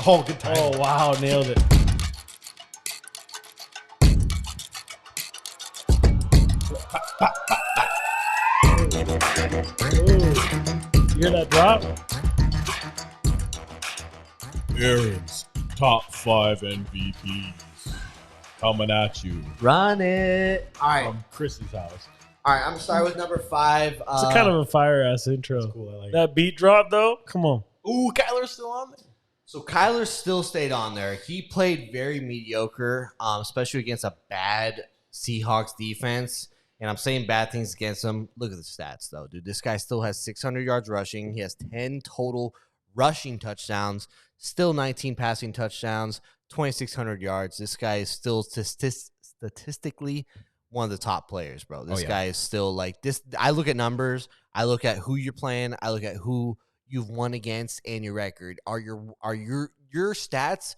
Oh, good time. Oh, wow. Nailed it. You hear that drop? Aaron's top 5 MVPs coming at you Run it. All right. from Chris's house. All right. I'm going to start with number 5. It's a kind of a fire-ass intro. Cool. I like That beat drop, though? Come on. Ooh, Kyler's still on there. So Kyler still stayed on there. He played very mediocre, especially against a bad Seahawks defense. And I'm saying bad things against him. Look at the stats, though, dude. This guy still has 600 yards rushing. He has 10 total rushing touchdowns, still 19 passing touchdowns, 2,600 yards. This guy is still statistically one of the top players, bro. This guy is still like this. I look at numbers. I look at who you're playing. I look at who you've won against and your record. Are your stats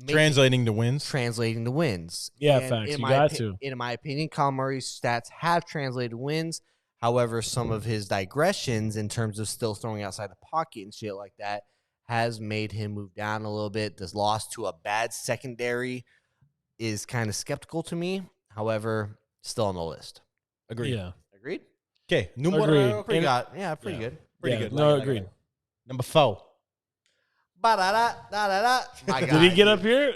Translating to wins. Translating to wins. Yeah, And facts. You got to. In my opinion, Kyle Murray's stats have translated to wins. However, some of his digressions in terms of still throwing outside the pocket and shit like that has made him move down a little bit. This loss to a bad secondary is kind of skeptical to me. However, still on the list. Agreed. Yeah. Agreed? Okay. Agreed. Pretty good. Pretty Yeah, good. No, Like it, agreed. like it. Number 4. Ba-da-da-da-da-da. My Did guy, he get dude. up here?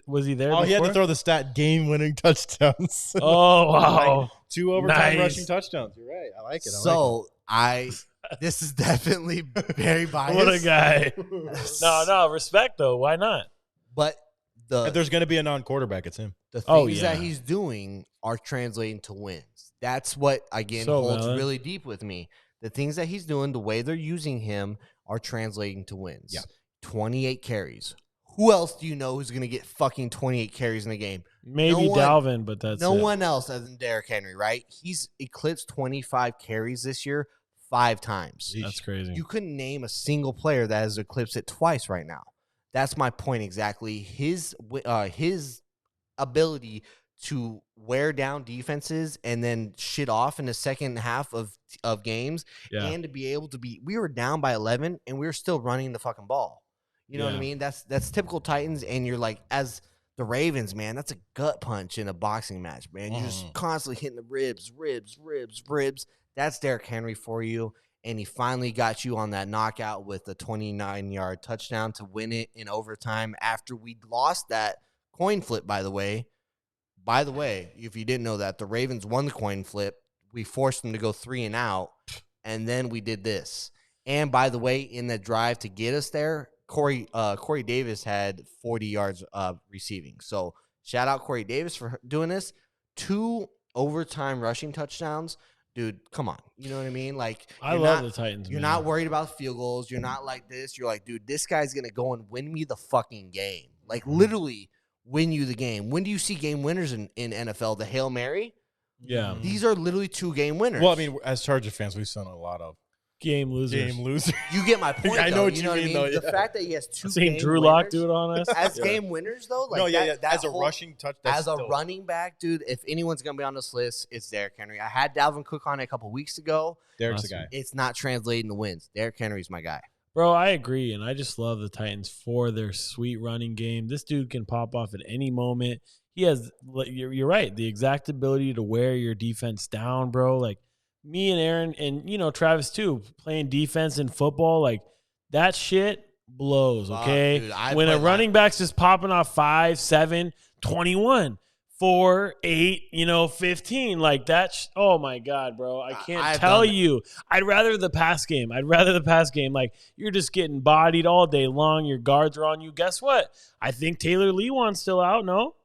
Was he there Oh, before? he had to throw the stat game-winning touchdowns. Oh, wow. Like 2 overtime Nice. rushing touchdowns. You're right. I like it. So this is definitely very biased. What a guy. No, respect, though. Why not? But If there's going to be a non-quarterback, it's him. the things Oh, yeah. that he's doing are translating to wins. That's what, again, So holds valid. really deep with me. The things that he's doing, the way they're using him, are translating to wins. Yeah. 28 carries. Who else do you know who's going to get fucking 28 carries in a game? Maybe No one- Dalvin, but that's No it. one else other than Derrick Henry, right? He's eclipsed 25 carries this year 5 times. That's crazy. You couldn't name a single player that has eclipsed it twice right now. That's my point exactly. His ability to wear down defenses and then shit off in the second half of games, Yeah. and to be able to be, we were down by 11 and we were still running the fucking ball. You know what I Yeah. mean? That's typical Titans, and you're like, as the Ravens, man, that's a gut punch in a boxing match, man. You're just constantly hitting the ribs. That's Derrick Henry for you. And he finally got you on that knockout with a 29-yard touchdown to win it in overtime after we lost that coin flip, by the way. By the way, if you didn't know that, the Ravens won the coin flip. We forced them to go 3 and out, and then we did this. And by the way, in the drive to get us there, Corey Davis had 40 yards receiving. So shout out Corey Davis for doing this. 2 overtime rushing touchdowns. Dude, come on. You know what I mean? Like, I love the Titans, You're man. not worried about field goals. You're not like this. You're like, dude, this guy's going to go and win me the fucking game. Like, literally win you the game. When do you see game winners in NFL? The Hail Mary? Yeah. These are literally 2 game winners. Well, I mean, as Charger fans, we've seen a lot of Game losers. game losers. you get my point, I know though. what You you know mean, what I mean? though, The yeah. fact that he has 2 Seeing game Drew Lock winners do it on us. as Yeah. game winners, though, like No, yeah, that, yeah. that As a whole- rushing touch, that's as a still- running back, dude, if anyone's going to be on this list, it's Derrick Henry. I had Dalvin Cook on it a couple weeks ago. Derrick's the Awesome. guy. It's not translating to wins. Derrick Henry's my guy. Bro, I agree, and I just love the Titans for their sweet running game. This dude can pop off at any moment. He has, you're right, the exact ability to wear your defense down, bro. Like, me and Aaron and, Travis, too, playing defense in football, like, that shit blows, okay? Dude, I when a played running back's just popping off 5, 7, 21, 4, 8, 15, like that. Oh my God, bro. I can't I've tell done that. you. I'd rather the pass game. Like, you're just getting bodied all day long. Your guards are on you. Guess what? I think Taylor Lewan's still out, no?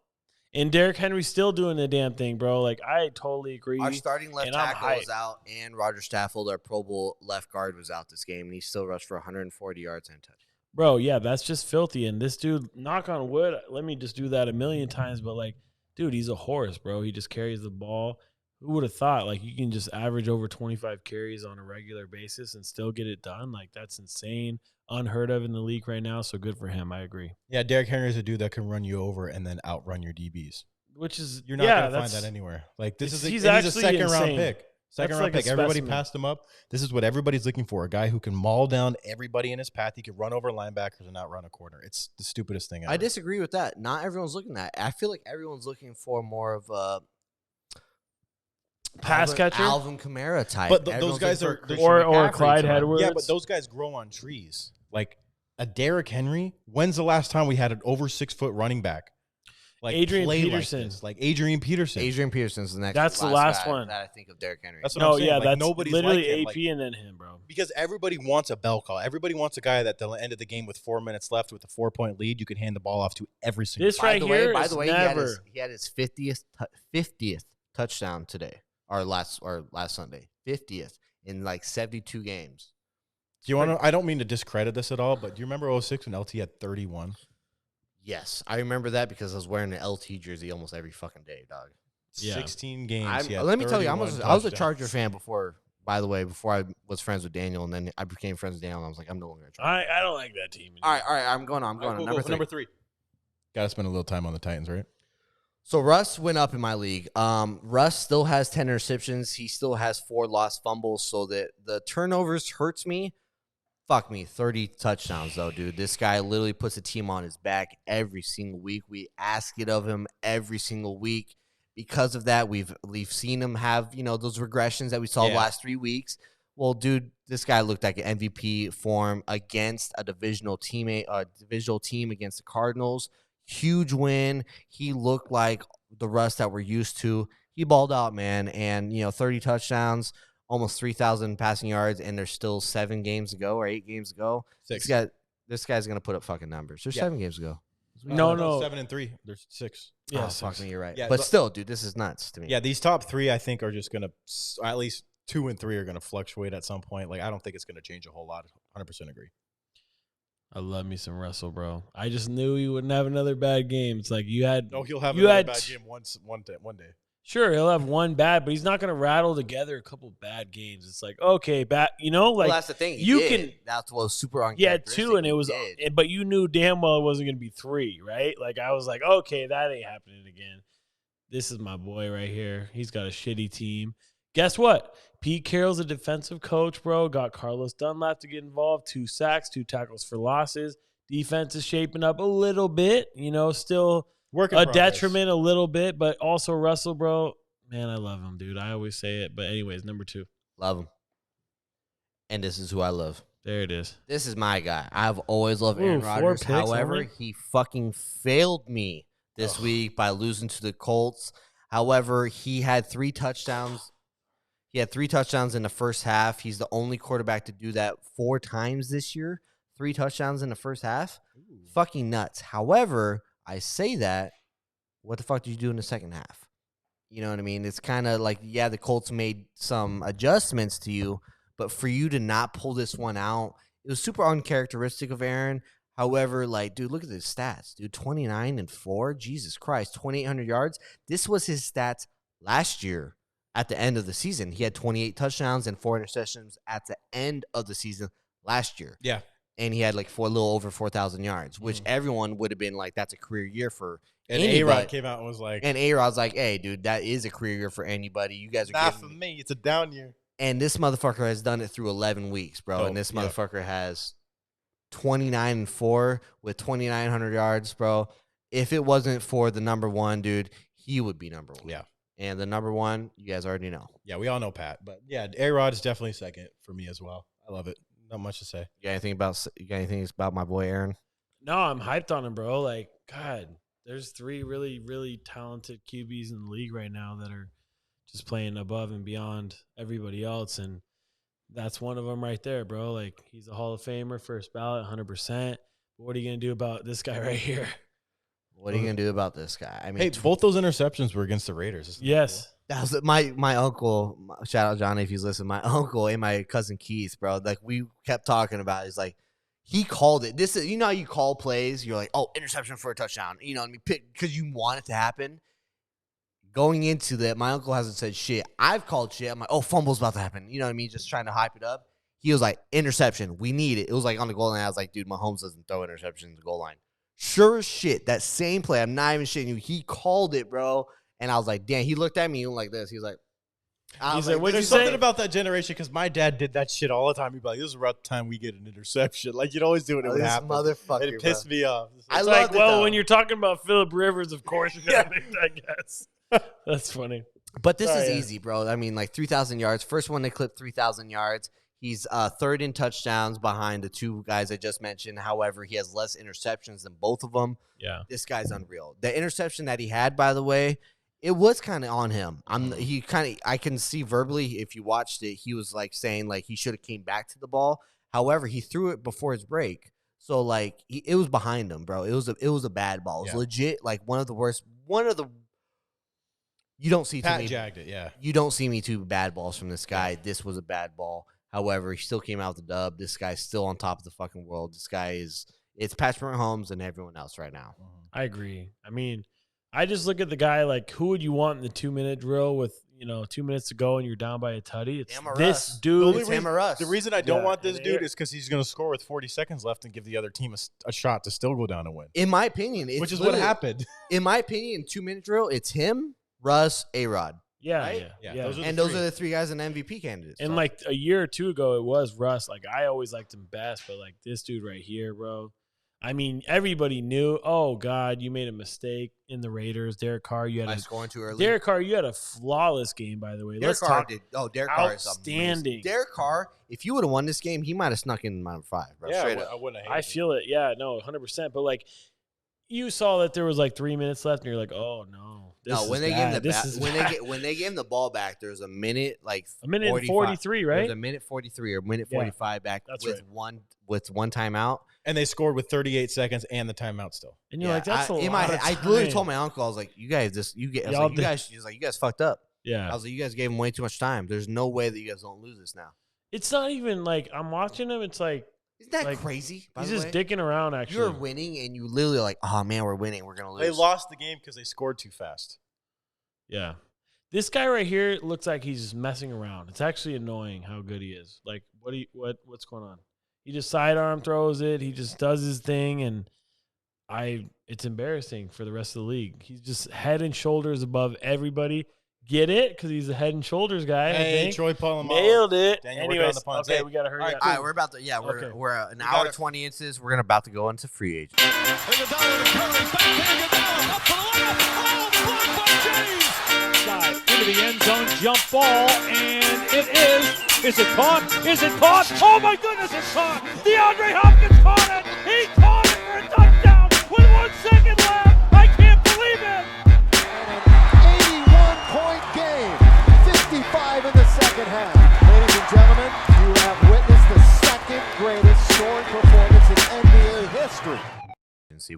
And Derrick Henry's still doing the damn thing, bro. Like, I totally agree. Our starting left and I'm tackle was hyped. out, and Roger Stafford, our Pro Bowl left guard, was out this game, and he still rushed for 140 yards and a touchdown. Bro, yeah, that's just filthy. And this dude, knock on wood, let me just do that a million times, but, like, dude, he's a horse, bro. He just carries the ball. Who would have thought? Like, you can just average over 25 carries on a regular basis and still get it done? Like, that's insane. Unheard of in the league right now, so good for him. I agree. Yeah, Derrick Henry is a dude that can run you over and then outrun your DBs. Which is, You're not going to find that anywhere. Like, this is he's a actually second-round insane. pick. Second That's round like a pick. Everybody specimen. passed him up. This is what everybody's looking for. A guy who can maul down everybody in his path. He can run over linebackers and not run a corner. It's the stupidest thing ever. I disagree with that. Not everyone's looking at it. I feel like everyone's looking for more of a Pass catcher? Alvin Kamara type. But those Everyone's guys looking are for Christian or McCaffrey Clyde to run. Edwards. Yeah, but those guys grow on trees. Like a Derrick Henry. When's the last time we had an over 6 foot running back? Like Adrian play Peterson. Like this? Like Adrian Peterson. Adrian Peterson's the next. That's the last guy one. that I think of Derrick Henry. That's what No, I'm saying. yeah, Like, that's nobody's literally like him. AP Like, and then him, bro. because everybody wants a bell call. Everybody wants a guy that at the end of the game with 4 minutes left with a 4-point lead, you can hand the ball off to every single. This By right the here way, is he never. had his 50th touchdown today, or last Sunday, 50th in like 72 games. Do you want to? I don't mean to discredit this at all, but do you remember 06 when LT had 31? Yes, I remember that because I was wearing an LT jersey almost every fucking day, dog. Yeah. 16 games. he had Let me tell you, I 31 was a touchdowns. Charger fan before. By the way, before I was friends with Daniel, and then I became friends with Daniel, and I was like, I'm no longer a Charger. I don't like that team. All right, I'm going on. All right, cool, Number cool. three. Got to spend a little time on the Titans, right? So Russ went up in my league. Russ still has 10 interceptions. He still has 4 lost fumbles. So that the turnovers hurts me. Fuck me, 30 touchdowns though, dude. This guy literally puts a team on his back every single week. We ask it of him every single week. Because of that, we've seen him have, those regressions that we saw the last 3 weeks. Well, dude, this guy looked like an MVP form against a divisional team against the Cardinals. Huge win. He looked like the Russ that we're used to. He balled out, man. And, 30 touchdowns, almost 3,000 passing yards, and there's still 7 games to go or 8 games to go. 6. This guy's going to put up fucking numbers. There's 7 games to go. No. 7 and 3. There's 6. Yeah, Oh, fuck me, you're right. Yeah, but still, dude, this is nuts to me. Yeah, these top 3, I think, are just gonna at least 2 and 3 are gonna fluctuate at some point. Like I don't think it's gonna change a whole lot. 100% agree. I love me some Russell, bro. I just knew he wouldn't have another bad game. It's like you had. No, he'll have you another had bad game one day. Sure, he'll have one bad, but he's not going to rattle together a couple bad games. It's like, okay, bad, Well, like that's the thing. That's what was super yeah, uncharacteristic. 2, and it was, but you knew damn well it wasn't going to be 3, right? Like I was like, okay, that ain't happening again. This is my boy right here. He's got a shitty team. Guess what? Pete Carroll's a defensive coach, bro. Got Carlos Dunlap to get involved. 2 sacks, 2 tackles for losses. Defense is shaping up a little bit, still Work in a progress. detriment a little bit, but also Russell, bro. Man, I love him, dude. I always say it. But anyways, number 2. Love him. And this is who I love. There it is. This is my guy. I've always loved Aaron 4 Rodgers. picks, However, homie. he fucking failed me this week by losing to the Colts. However, he had 3 touchdowns. He had 3 touchdowns in the first half. He's the only quarterback to do that 4 times this year. 3 touchdowns in the first half. Fucking nuts. However, I say that, what the fuck did you do in the second half? You know what I mean? It's kind of like, yeah, the Colts made some adjustments to you, but for you to not pull this one out, it was super uncharacteristic of Aaron. However, like, dude, look at his stats. Dude, 29 and 4. Jesus Christ, 2,800 yards. This was his stats last year at the end of the season. He had 28 touchdowns and 4 interceptions at the end of the season last year. Yeah. And he had like a little over 4,000 yards, which everyone would have been like, that's a career year for And anybody. A-Rod came out and was like, And A-Rod's like, hey, dude, that is a career year for anybody. You guys are not giving for me. It's a down year. And this motherfucker has done it through 11 weeks, bro. Oh, and this yeah. motherfucker has 29 and 4 with 2,900 yards, bro. If it wasn't for the number 1, dude, he would be number 1. Yeah. And the number 1, you guys already know. Yeah, we all know Pat. But yeah, A-Rod is definitely second for me as well. I love it. Not much to say. You got anything about my boy Aaron? No, I'm hyped on him, bro. Like, God, there's 3 really, really talented QBs in the league right now that are just playing above and beyond everybody else. And that's one of them right there, bro. Like, he's a Hall of Famer, first ballot, 100%. But what are you going to do about this guy right here? What are you going to do about this guy? I mean, Hey, both those interceptions were against the Raiders. Isn't that Yes. that was my uncle. Shout out Johnny if he's listening. My uncle and my cousin Keith, bro. Like we kept talking about it. He's like, he called it. This is, you know how you call plays. You're like, oh, interception for a touchdown. You know what I mean? Because you want it to happen. Going into that, my uncle hasn't said shit. I've called shit. I'm like, oh, fumble's about to happen. You know what I mean? Just trying to hype it up. He was like, interception. We need it. It was like on the goal line. I was like, dude, Mahomes doesn't throw interception in the goal line. Sure as shit. That same play. I'm not even shitting you. He called it, bro. And I was like, damn. He looked at me like this. He was like, He said, "What you There's say?" something about that generation because my dad did that shit all the time. He'd be like, "This is about the time we get an interception." Like you'd always do it. It would this happen. motherfucker, And it pissed me off. I It's love like, it, well, though. when you're talking about Phillip Rivers, of course you're gonna make that guess. That's funny. But this Sorry, is yeah. easy, bro. I mean, like 3,000 yards. First one to clip 3,000 yards. He's third in touchdowns behind the two guys I just mentioned. However, he has less interceptions than both of them. Yeah. This guy's unreal. The interception that he had, by the way, it was kind of on him. I can see verbally if you watched it, he was like saying like he should have came back to the ball. However, he threw it before his break, so like it was behind him, bro. It was a bad ball. It was legit like one of the worst. You don't see Pat too jagged it. Yeah. You don't see me two bad balls from this guy. This was a bad ball. However, he still came out with the dub. This guy's still on top of the fucking world. This guy it's Patrick Mahomes and everyone else right now. I agree. I mean, I just look at the guy like, who would you want in the 2-minute drill with 2 minutes to go and you're down by a tutty? It's Him or this us. dude. It's him or us. The reason I don't want this and dude is because he's going to score with 40 seconds left and give the other team a shot to still go down and win. In my opinion, it's Which is what literally- happened. In my opinion, 2-minute drill, it's him, Russ, A-Rod. Yeah, Right? yeah, Yeah, yeah. those are And the those three. are the three guys in MVP candidates. And like a year or two ago, it was Russ. Like I always liked him best, but like this dude right here, bro. I mean, everybody knew. Oh God, you made a mistake in the Raiders. Derek Carr, you had by a scoring too early. Derek Carr, you had a flawless game, by the way. Derek Carr did. Oh, Derek Carr is outstanding. amazing. Derek Carr, if you would have won this game, he might have snuck in number 5, bro. Yeah, Straight up. I wouldn't have I hated it. feel it. Yeah, no, 100%. But like, you saw that there was like 3 minutes left, and you're like, oh no, this is When they bad. gave him This is the when they gave him the ball back, there's a minute like a minute and 45. 43, right? There's a minute 43 or minute Yeah, 45 back that's with right. one timeout. And they scored with 38 seconds and the timeout still. And you're like, that's a lot. in my of head, I time. literally told my uncle, I was like, you guys just you get I was Y'all like, you did- guys he was like, you guys fucked up. I Yeah, was like, you guys gave him way too much time. There's no way that you guys don't lose this now. it's not even like I'm watching him. It's like Isn't that Like, crazy? By he's the just way? dicking around. Actually, You're winning, and you literally are like, oh man, we're winning. We're gonna lose. They lost the game because they scored too fast. Yeah. This guy right here looks like he's messing around. It's actually annoying how good he is. Like, what's going on? He just sidearm throws it. He just does his thing, and it's embarrassing for the rest of the league. He's just head and shoulders above everybody. Get it? Because he's a head and shoulders guy. I Hey, think. Troy Polamalu. Nailed it. Daniel, working on Anyways, the punts. okay, Hey, we got to hurry all right, up. All right, we're about to. Yeah, Okay. we're an We hour gotta- 20 inches. We're about to go into free agent. Iguodala to Curry, backhand Iguodala, up for the layup. Oh, blocked by James. Side into the end zone, jump ball, and it is. Is it caught? Is it caught? Oh my goodness, it's caught! DeAndre Hopkins caught it! He caught it for a touchdown with 1 second left! I can't believe it! 81-point game, 55 in the second half. Ladies and gentlemen, you have witnessed the second greatest scoring performance in NBA history.